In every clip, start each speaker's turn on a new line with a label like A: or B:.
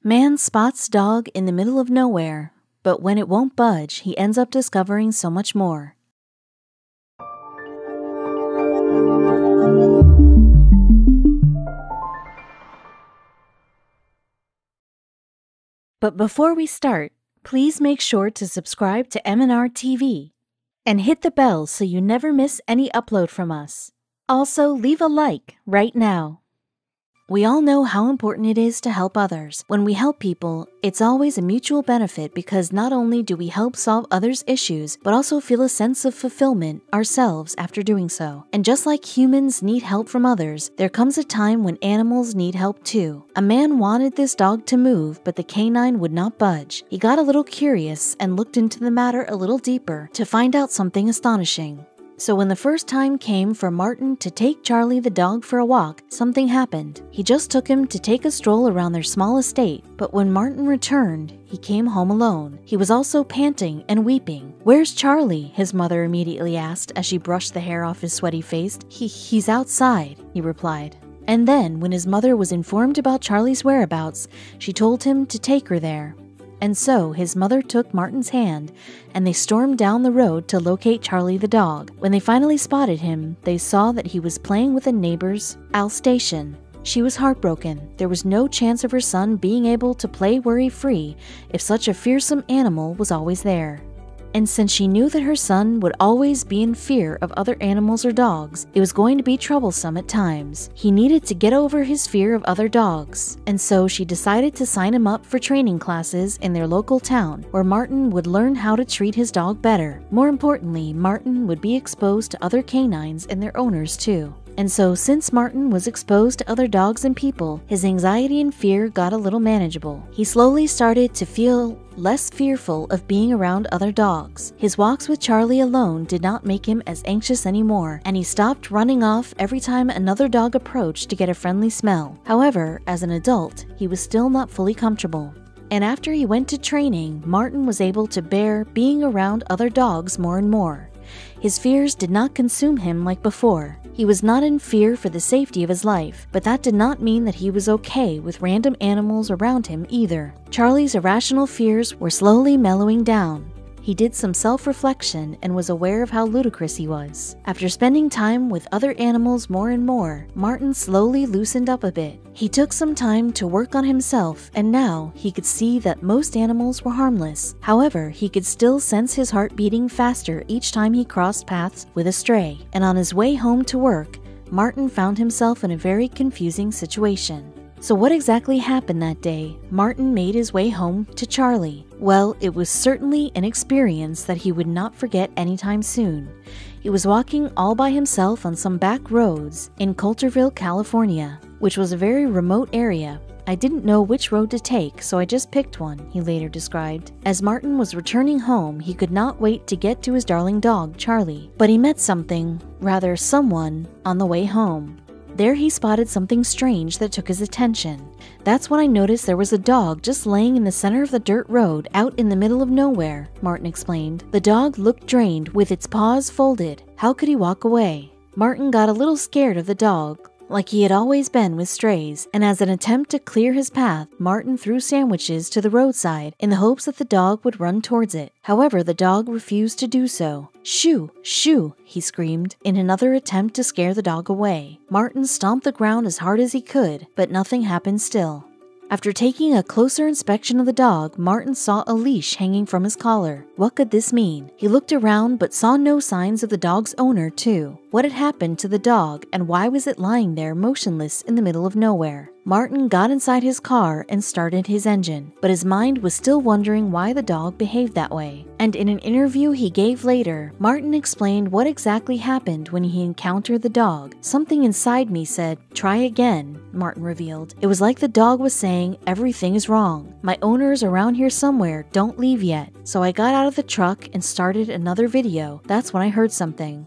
A: Man spots dog in the middle of nowhere, but when it won't budge, he ends up discovering so much more. But before we start, please make sure to subscribe to M&R TV and hit the bell so you never miss any upload from us. Also, leave a like right now. We all know how important it is to help others. When we help people, it's always a mutual benefit because not only do we help solve others' issues, but also feel a sense of fulfillment ourselves after doing so. And just like humans need help from others, there comes a time when animals need help too. A man wanted this dog to move, but the canine would not budge. He got a little curious and looked into the matter a little deeper to find out something astonishing. So when the first time came for Martin to take Charlie the dog for a walk, something happened. He just took him to take a stroll around their small estate, but when Martin returned, he came home alone. He was also panting and weeping. "Where's Charlie?" his mother immediately asked as she brushed the hair off his sweaty face. He's outside," he replied. And then, when his mother was informed about Charlie's whereabouts, she told him to take her there. And so his mother took Martin's hand, and they stormed down the road to locate Charlie the dog. When they finally spotted him, they saw that he was playing with a neighbor's Alsatian. She was heartbroken. There was no chance of her son being able to play worry-free if such a fearsome animal was always there. And since she knew that her son would always be in fear of other animals or dogs, it was going to be troublesome at times. He needed to get over his fear of other dogs, and so she decided to sign him up for training classes in their local town, where Martin would learn how to treat his dog better. More importantly, Martin would be exposed to other canines and their owners too. And so, since Martin was exposed to other dogs and people, his anxiety and fear got a little manageable. He slowly started to feel less fearful of being around other dogs. His walks with Charlie alone did not make him as anxious anymore, and he stopped running off every time another dog approached to get a friendly smell. However, as an adult, he was still not fully comfortable. And after he went to training, Martin was able to bear being around other dogs more and more. His fears did not consume him like before. He was not in fear for the safety of his life, but that did not mean that he was okay with random animals around him either. Charlie's irrational fears were slowly mellowing down. He did some self-reflection and was aware of how ludicrous he was. After spending time with other animals more and more, Martin slowly loosened up a bit. He took some time to work on himself, and now he could see that most animals were harmless. However, he could still sense his heart beating faster each time he crossed paths with a stray. And on his way home to work, Martin found himself in a very confusing situation. So what exactly happened that day? Martin made his way home to Charlie. Well, it was certainly an experience that he would not forget anytime soon. He was walking all by himself on some back roads in Coulterville, California, which was a very remote area. "I didn't know which road to take, so I just picked one," he later described. As Martin was returning home, he could not wait to get to his darling dog, Charlie. But he met someone, on the way home. There he spotted something strange that took his attention. "That's when I noticed there was a dog just laying in the center of the dirt road out in the middle of nowhere," Martin explained. "The dog looked drained with its paws folded. How could he walk away?" Martin got a little scared of the dog, like he had always been with strays, and as an attempt to clear his path, Martin threw sandwiches to the roadside in the hopes that the dog would run towards it. However, the dog refused to do so. "Shoo! Shoo!" he screamed, in another attempt to scare the dog away. Martin stomped the ground as hard as he could, but nothing happened still. After taking a closer inspection of the dog, Martin saw a leash hanging from his collar. What could this mean? He looked around but saw no signs of the dog's owner too. What had happened to the dog, and why was it lying there motionless in the middle of nowhere? Martin got inside his car and started his engine, but his mind was still wondering why the dog behaved that way. And in an interview he gave later, Martin explained what exactly happened when he encountered the dog. "Something inside me said, 'Try again,'" Martin revealed. "It was like the dog was saying, 'Everything is wrong. My owner is around here somewhere, don't leave yet.' So I got out of the truck and started another video. That's when I heard something."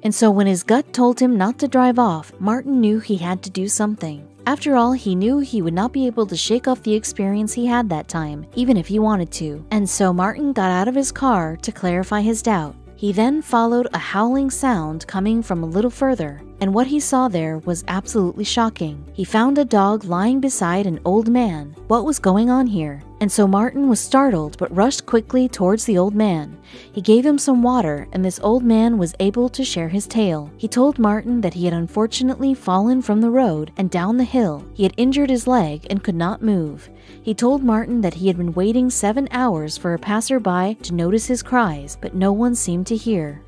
A: And so when his gut told him not to drive off, Martin knew he had to do something. After all, he knew he would not be able to shake off the experience he had that time, even if he wanted to. And so Martin got out of his car to clarify his doubt. He then followed a howling sound coming from a little further, and what he saw there was absolutely shocking. He found a dog lying beside an old man. What was going on here? And so Martin was startled but rushed quickly towards the old man. He gave him some water, and this old man was able to share his tale. He told Martin that he had unfortunately fallen from the road and down the hill. He had injured his leg and could not move. He told Martin that he had been waiting 7 hours for a passerby to notice his cries, but no one seemed to hear.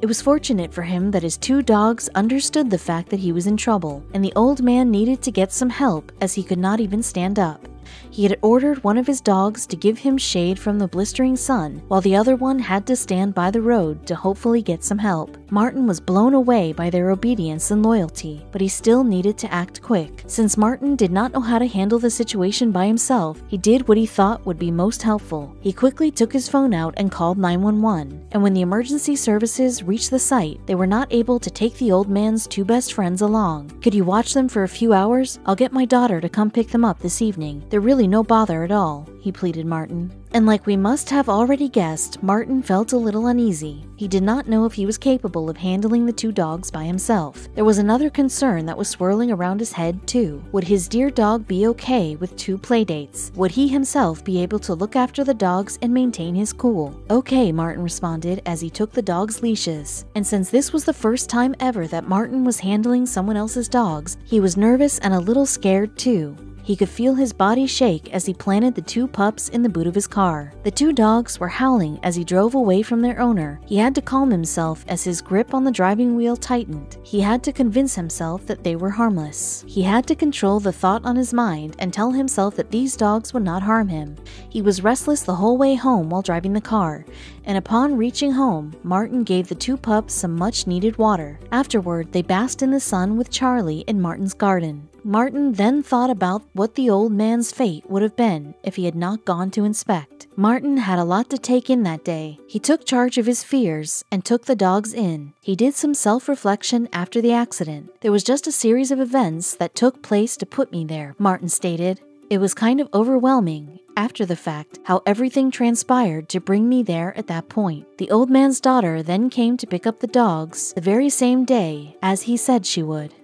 A: It was fortunate for him that his 2 dogs understood the fact that he was in trouble, and the old man needed to get some help as he could not even stand up. He had ordered one of his dogs to give him shade from the blistering sun, while the other one had to stand by the road to hopefully get some help. Martin was blown away by their obedience and loyalty, but he still needed to act quick. Since Martin did not know how to handle the situation by himself, he did what he thought would be most helpful. He quickly took his phone out and called 911, and when the emergency services reached the site, they were not able to take the old man's 2 best friends along. "Could you watch them for a few hours? I'll get my daughter to come pick them up this evening. They're really no bother at all," he pleaded Martin. And like we must have already guessed, Martin felt a little uneasy. He did not know if he was capable of handling the 2 dogs by himself. There was another concern that was swirling around his head too. Would his dear dog be okay with 2 playdates? Would he himself be able to look after the dogs and maintain his cool? "Okay," Martin responded as he took the dogs' leashes. And since this was the first time ever that Martin was handling someone else's dogs, he was nervous and a little scared too. He could feel his body shake as he planted the 2 pups in the boot of his car. The 2 dogs were howling as he drove away from their owner. He had to calm himself as his grip on the driving wheel tightened. He had to convince himself that they were harmless. He had to control the thought on his mind and tell himself that these dogs would not harm him. He was restless the whole way home while driving the car, and upon reaching home, Martin gave the 2 pups some much-needed water. Afterward, they basked in the sun with Charlie in Martin's garden. Martin then thought about what the old man's fate would have been if he had not gone to inspect. Martin had a lot to take in that day. He took charge of his fears and took the dogs in. He did some self-reflection after the accident. "There was just a series of events that took place to put me there," Martin stated. "It was kind of overwhelming after the fact how everything transpired to bring me there at that point." The old man's daughter then came to pick up the dogs the very same day as he said she would.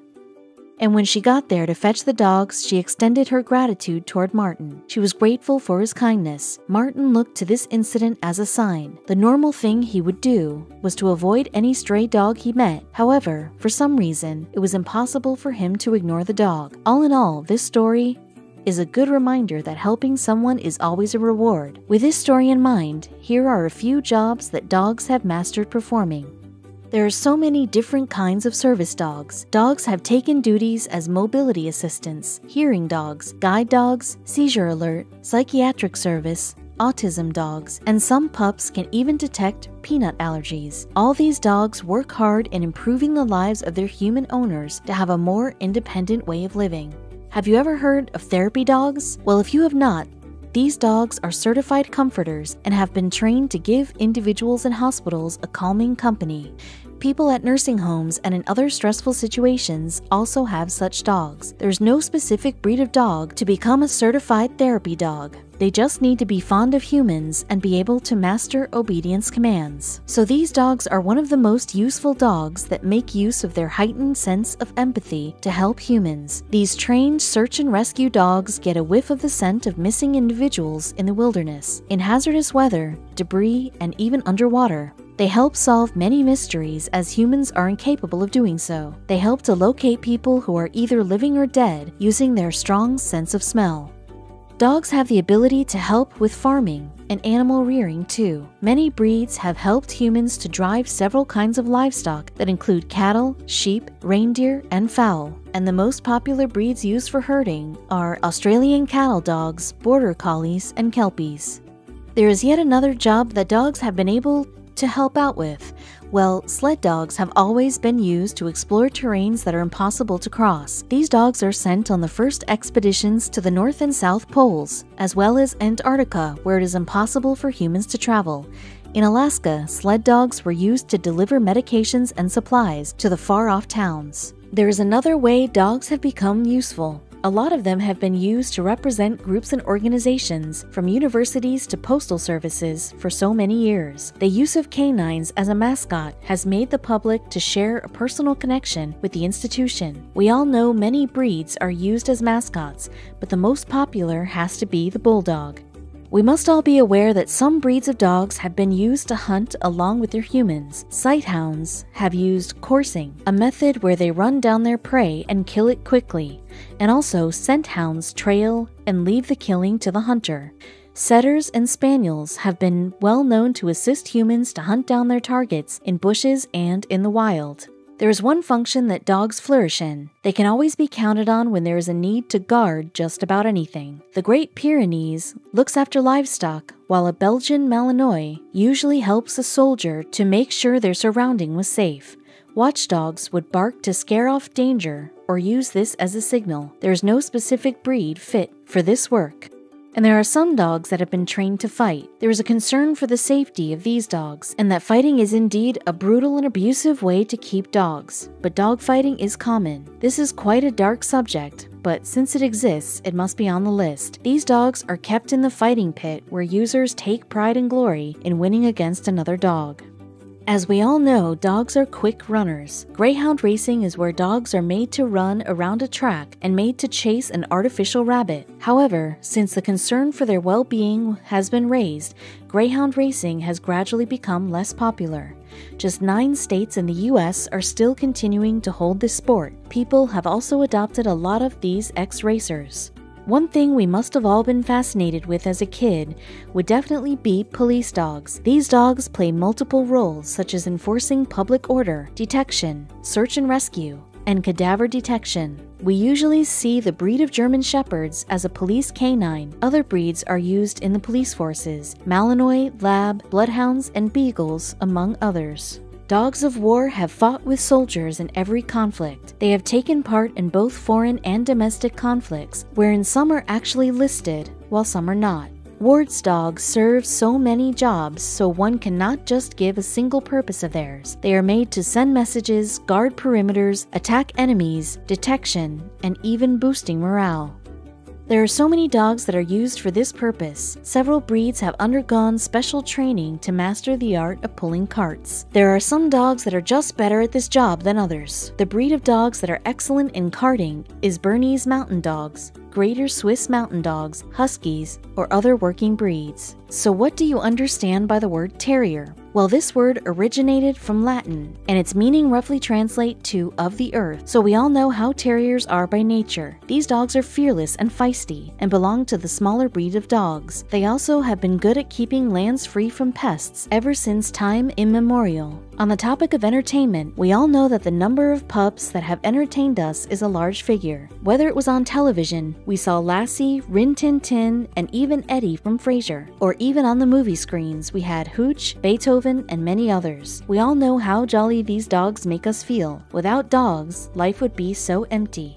A: And when she got there to fetch the dogs, she extended her gratitude toward Martin. She was grateful for his kindness. Martin looked to this incident as a sign. The normal thing he would do was to avoid any stray dog he met. However, for some reason, it was impossible for him to ignore the dog. All in all, this story is a good reminder that helping someone is always a reward. With this story in mind, here are a few jobs that dogs have mastered performing. There are so many different kinds of service dogs. Dogs have taken duties as mobility assistants, hearing dogs, guide dogs, seizure alert, psychiatric service, autism dogs, and some pups can even detect peanut allergies. All these dogs work hard in improving the lives of their human owners to have a more independent way of living. Have you ever heard of therapy dogs? Well, if you have not, these dogs are certified comforters and have been trained to give individuals in hospitals a calming company. People at nursing homes and in other stressful situations also have such dogs. There's no specific breed of dog to become a certified therapy dog. They just need to be fond of humans and be able to master obedience commands. So these dogs are one of the most useful dogs that make use of their heightened sense of empathy to help humans. These trained search and rescue dogs get a whiff of the scent of missing individuals in the wilderness, in hazardous weather, debris, and even underwater. They help solve many mysteries as humans are incapable of doing so. They help to locate people who are either living or dead using their strong sense of smell. Dogs have the ability to help with farming and animal rearing too. Many breeds have helped humans to drive several kinds of livestock that include cattle, sheep, reindeer, and fowl. And the most popular breeds used for herding are Australian cattle dogs, border collies, and kelpies. There is yet another job that dogs have been able to help out with. Well, sled dogs have always been used to explore terrains that are impossible to cross. These dogs are sent on the first expeditions to the North and South Poles, as well as Antarctica, where it is impossible for humans to travel. In Alaska, sled dogs were used to deliver medications and supplies to the far-off towns. There is another way dogs have become useful. A lot of them have been used to represent groups and organizations, from universities to postal services, for so many years. The use of canines as a mascot has made the public to share a personal connection with the institution. We all know many breeds are used as mascots, but the most popular has to be the bulldog. We must all be aware that some breeds of dogs have been used to hunt along with their humans. Sighthounds have used coursing, a method where they run down their prey and kill it quickly, and also scent hounds trail and leave the killing to the hunter. Setters and spaniels have been well known to assist humans to hunt down their targets in bushes and in the wild. There is one function that dogs flourish in. They can always be counted on when there is a need to guard just about anything. The Great Pyrenees looks after livestock, while a Belgian Malinois usually helps a soldier to make sure their surrounding was safe. Watchdogs would bark to scare off danger or use this as a signal. There is no specific breed fit for this work. And there are some dogs that have been trained to fight. There is a concern for the safety of these dogs, and that fighting is indeed a brutal and abusive way to keep dogs. But dog fighting is common. This is quite a dark subject, but since it exists, it must be on the list. These dogs are kept in the fighting pit, where users take pride and glory in winning against another dog. As we all know, dogs are quick runners. Greyhound racing is where dogs are made to run around a track and made to chase an artificial rabbit. However, since the concern for their well-being has been raised, greyhound racing has gradually become less popular. Just 9 states in the US are still continuing to hold this sport. People have also adopted a lot of these ex-racers. One thing we must have all been fascinated with as a kid would definitely be police dogs. These dogs play multiple roles, such as enforcing public order, detection, search and rescue, and cadaver detection. We usually see the breed of German Shepherds as a police canine. Other breeds are used in the police forces: Malinois, Lab, Bloodhounds, and Beagles, among others. Dogs of war have fought with soldiers in every conflict. They have taken part in both foreign and domestic conflicts, wherein some are actually listed, while some are not. Wards dogs serve so many jobs, so one cannot just give a single purpose of theirs. They are made to send messages, guard perimeters, attack enemies, detection, and even boosting morale. There are so many dogs that are used for this purpose. Several breeds have undergone special training to master the art of pulling carts. There are some dogs that are just better at this job than others. The breed of dogs that are excellent in carting is Bernese Mountain Dogs, Greater Swiss Mountain Dogs, Huskies, or other working breeds. So what do you understand by the word terrier? Well, this word originated from Latin, and its meaning roughly translates to of the earth, so we all know how terriers are by nature. These dogs are fearless and feisty, and belong to the smaller breed of dogs. They also have been good at keeping lands free from pests ever since time immemorial. On the topic of entertainment, we all know that the number of pups that have entertained us is a large figure. Whether it was on television, we saw Lassie, Rin Tin Tin, and even Eddie from Frasier, or even on the movie screens, we had Hooch, Beethoven, and many others. We all know how jolly these dogs make us feel. Without dogs, life would be so empty.